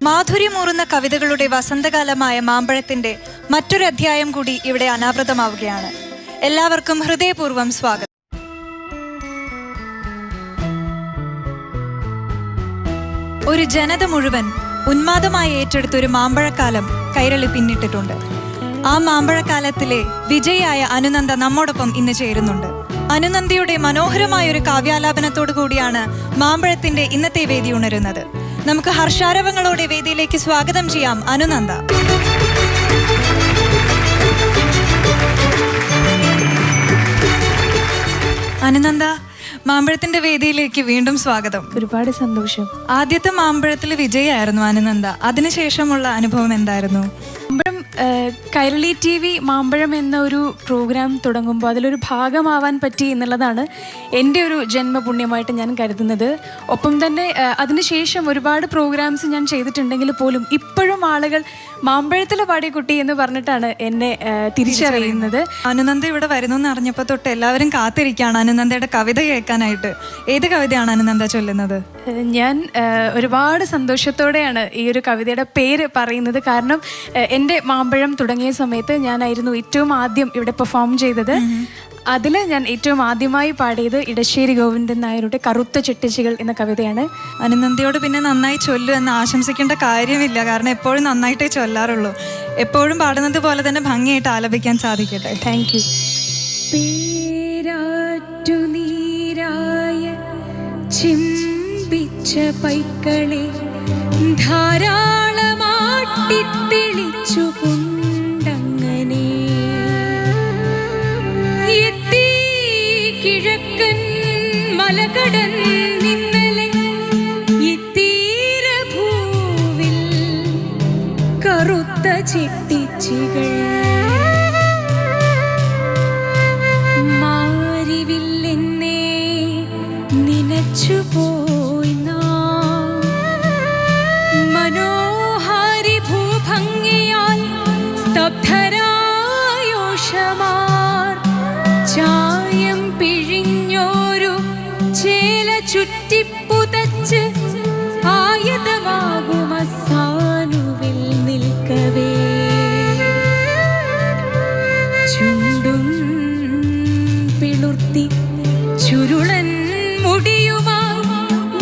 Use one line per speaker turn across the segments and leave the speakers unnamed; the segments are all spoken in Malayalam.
മാധുര്യമൂറുന്ന കവിതകളുടെ വസന്തകാലമായ മാമ്പഴത്തിന്റെ മറ്റൊരു അധ്യായം കൂടി ഇവിടെ അനാവൃതമാവുകയാണ്. എല്ലാവർക്കും ഹൃദയപൂർവ്വം സ്വാഗതം. ഒരു ജനത മുഴുവൻ ഉന്മാദമായി ഏറ്റെടുത്തൊരു മാമ്പഴക്കാലം കൈരളി പിന്നിട്ടിട്ടുണ്ട്. ആ മാമ്പഴക്കാലത്തിലെ വിജയിയായ അനുനന്ദ നമ്മോടൊപ്പം ഇന്ന് ചേരുന്നുണ്ട്. അനുനന്ദയുടെ മനോഹരമായ ഒരു കാവ്യാലാപനത്തോടു കൂടിയാണ് മാമ്പഴത്തിന്റെ ഇന്നത്തെ വേദി ഉണരുന്നത്. നമുക്ക് ഹർഷാരവങ്ങളോടെ വേദിയിലേക്ക് സ്വാഗതം ചെയ്യാം അനുനന്ദ. അനുനന്ദ, മാമ്പഴത്തിന്റെ വേദിയിലേക്ക് വീണ്ടും സ്വാഗതം.
ഒരുപാട് സന്തോഷം.
ആദ്യത്തെ മാമ്പഴത്തിൽ വിജയായിരുന്നു അനുനന്ദ. അതിനുശേഷമുള്ള അനുഭവം എന്തായിരുന്നു?
മാമ്പഴം കൈരളി TV മാമ്പഴം എന്ന ഒരു പ്രോഗ്രാം തുടങ്ങുമ്പോൾ അതിലൊരു ഭാഗമാവാൻ പറ്റി എന്നുള്ളതാണ് എൻ്റെ ഒരു ജന്മപുണ്യമായിട്ട് ഞാൻ കരുതുന്നത്. ഒപ്പം തന്നെ അതിനുശേഷം ഒരുപാട് പ്രോഗ്രാംസ് ഞാൻ ചെയ്തിട്ടുണ്ടെങ്കിൽ പോലും ഇപ്പോഴും ആളുകൾ മാമ്പഴത്തിൽ പാടിയ കുട്ടി എന്ന് പറഞ്ഞിട്ടാണ് എന്നെ തിരിച്ചറിയുന്നത്.
അനുനന്ദ ഇവിടെ വരുന്നു എന്ന് അറിഞ്ഞപ്പോൾ തൊട്ട് എല്ലാവരും കാത്തിരിക്കുകയാണ് അനുനന്ദയുടെ കവിത കേൾക്കാനായിട്ട്. ഏത് കവിതയാണ് അനുനന്ദ ചൊല്ലുന്നത്?
ഞാൻ ഒരുപാട് സന്തോഷത്തോടെയാണ് ഈ ഒരു കവിതയുടെ പേര് പറയുന്നത്. കാരണം എൻ്റെ മാമ്പഴം തുടങ്ങിയ സമയത്ത് ഞാനായിരുന്നു ഏറ്റവും ആദ്യം ഇവിടെ പെർഫോം ചെയ്തത്. അതിൽ ഞാൻ ഏറ്റവും ആദ്യമായി പാടിയത് ഇടശ്ശേരി ഗോവിന്ദൻ നായരുടെ കറുത്ത ചെട്ടിച്ചികൾ എന്ന കവിതയാണ്.
അനുനന്ദയോട് പിന്നെ നന്നായി ചൊല്ലു എന്ന് ആശംസിക്കേണ്ട കാര്യമില്ല, കാരണം എപ്പോഴും നന്നായിട്ടേ ചൊല്ലാറുള്ളൂ. എപ്പോഴും പാടുന്നത് പോലെ തന്നെ ഭംഗിയായിട്ട് ആലപിക്കാൻ സാധിക്കട്ടെ.
Thank you. ചിമ്പിച്ച പൈക്കളെ ധാരാളമാട്ടിത്തെളിച്ചു കൊണ്ടങ്ങനെ എത്തി കിഴക്കൻ മലകടന്നിന്നലെ ഇത്തീരഭൂവിൽ കറുത്ത ചെട്ടിച്ചികൾ പോയി മനോഹാരി ഭൂഭംഗിയാൽ സ്തബ്ധരായോഷമാർ ചായം പിഴിഞ്ഞോരു ചേല ചുറ്റിപ്പുതച്ച് ആയതമാകുമസാനുവിൽ നിൽക്കവേ ചുണ്ടും പിളുർത്തി ചുരുളൻ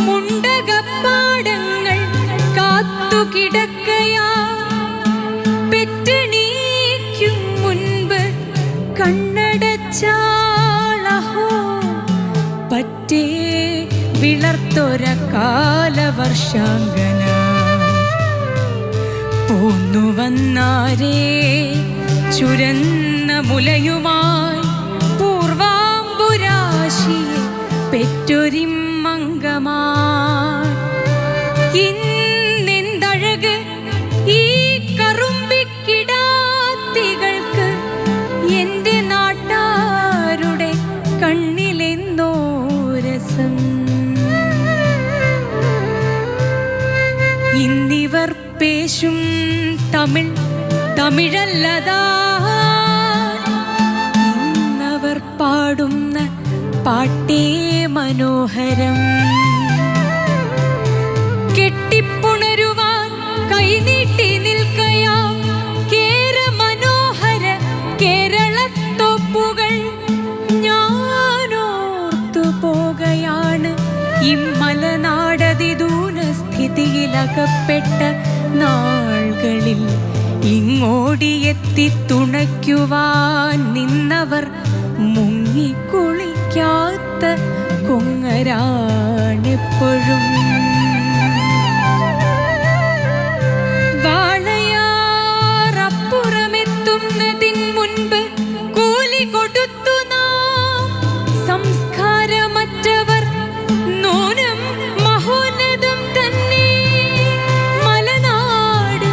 മുണ്ടകപ്പാടങ്ങൾ കാത്തുകിടക്കയാ പെറ്റണീക്കും മുൻപ് കണ്ണടച്ചാളഹോ പറ്റേ വിളർത്തൊര കാലവർഷാങ്കന പോന്നു വന്നാരേ ചുരന്ന മുലയുമായി പൂർവാംബുരാശിയെ പെറ്റൊരിം ഇന്നെന്തഴക് ഈ കറുമ്പിക്കിടാത്തികൾക്ക് എൻ്റെ നാട്ടാരുടെ കണ്ണിലെന്തോ രസം. ഇന്നിവർ പേശും തമിഴല്ലതാ ഇന്നവർ പാടുന്ന പാട്ടേ മനോഹരം. കെട്ടിപ്പുണരുവാൻ കൈനീട്ടി നിൽക്കയാ കേര മനോഹര കേരളത്തോപ്പുകൾ ഞാനോർത്തു പോകുകയാണ്. ഇമ്മലനാടതിദൂന സ്ഥിതിയിലകപ്പെട്ട നാളുകളിൽ ഇങ്ങോടിയെത്തി തുണയ്ക്കുവാൻ നിന്നവർ മുങ്ങിക്കുളിക്കാത്ത കൊങ്ങരാണെപ്പോഴും. വാളയാറപ്പുറമെത്തുന്നതിൻ മുൻപ് കൂലി കൊടുത്തു നാം സംസ്കാരമറ്റവർ നൂനം മഹോന്നതം തന്നെ മലനാട്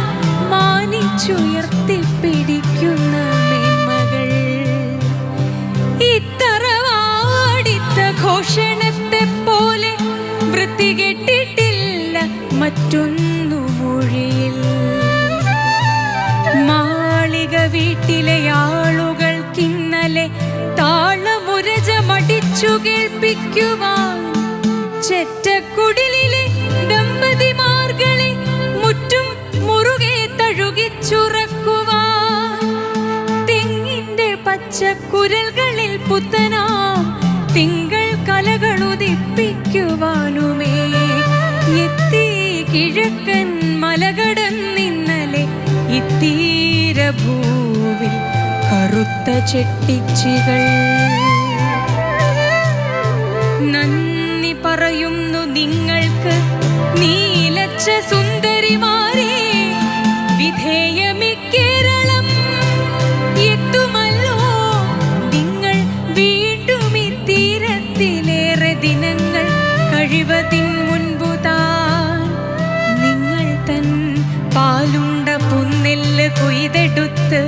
മാനിച്ചുയർത്തിപ്പിടിക്കുന്ന മേന്മകൾ ഘോഷണത്തെ പോലെ വൃത്തികെട്ടിട്ടില്ല മറ്റൊന്നു മൊഴിയിൽ. മാളിക വീട്ടിലെ ആളുകൾക്കിന്നലെ താളമുരജ മടിച്ചു കേൾപ്പിക്കുവാൻ ചെറ്റക്കുടിലിലെ ദമ്പതിമാർകളെ മുറ്റും പുളകിച്ചുറക്കുവാൻ തെങ്ങിന്റെ പച്ചക്കുരൽകളിൽ പുത്തനാം തിങ്കൾ കലകളുദിപ്പിക്കുവാനുമേ എത്തി കിഴക്കൻ മലകടന്നിന്നലെ ഇത്തീരഭൂവിൽ കറുത്ത ചെട്ടിച്ചികൾ. നന്ദി പറയുന്നു നിങ്ങൾക്ക് നീലച്ച സുന്ദരിമാരെ, വിധേയമി കേരളം എത്തുമല്ലോ നിങ്ങൾ വീണ്ടും ഈ തീരത്തിലേറെ ദിനങ്ങൾ കഴിവതിൻ മുൻപുതാൻ. നിങ്ങൾ തൻ പാലുണ്ട പുന്നെല്ല് കൊയ്തെടുത്ത്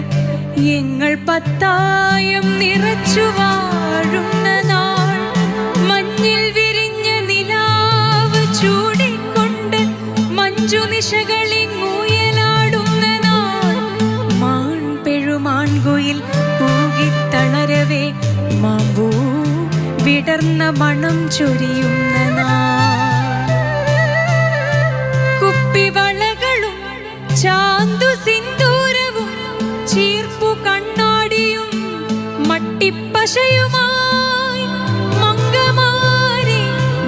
എങ്ങൾ പത്തായം നിറച്ചു വാഴുന്ന നാൾ, മഞ്ഞിൽ വിരിഞ്ഞ നിലാവ് ചൂടിക്കൊണ്ട് മഞ്ജുനിശകളിങ്ങൂയലാടുന്ന നാൾ, മാൺപെഴുമാൺകുയിൽ കൂകിത്തളരവേ മാമ്പൂ വിടർന്ന മണം ചൊരിയുന്ന നാൾ. കുപ്പിവളകളും ചാന്തു സിന്ദൂരവും ചീർപ്പു കണ്ണാടിയും മട്ടിപ്പശയുമായി മംഗമാരെ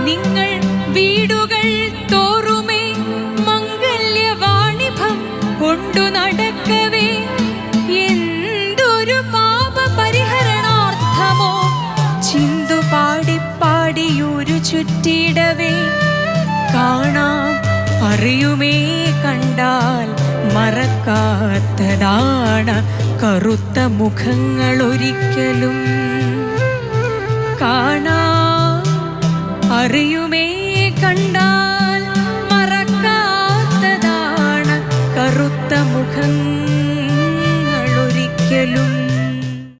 നിങ്ങൾ വീടുകൾ തോറുമേ മംഗല്യവാണിഭം കൊണ്ടു നടക്കവേ, എന്തൊരു പാപ പരിഹരണാർത്ഥമോ ചിന്തു പാടിപ്പാടിയൊരു ചുറ്റിടവേ. കാണാം അറിയുമേ കണ്ടാൽ മറക്കാത്തതാണ് കറുത്ത മുഖങ്ങൾ ഒരിക്കലും. കാണാം അറിയുമേ കണ്ടാൽ മറക്കാത്തതാണ് കറുത്ത മുഖങ്ങൾ ഒരിക്കലും.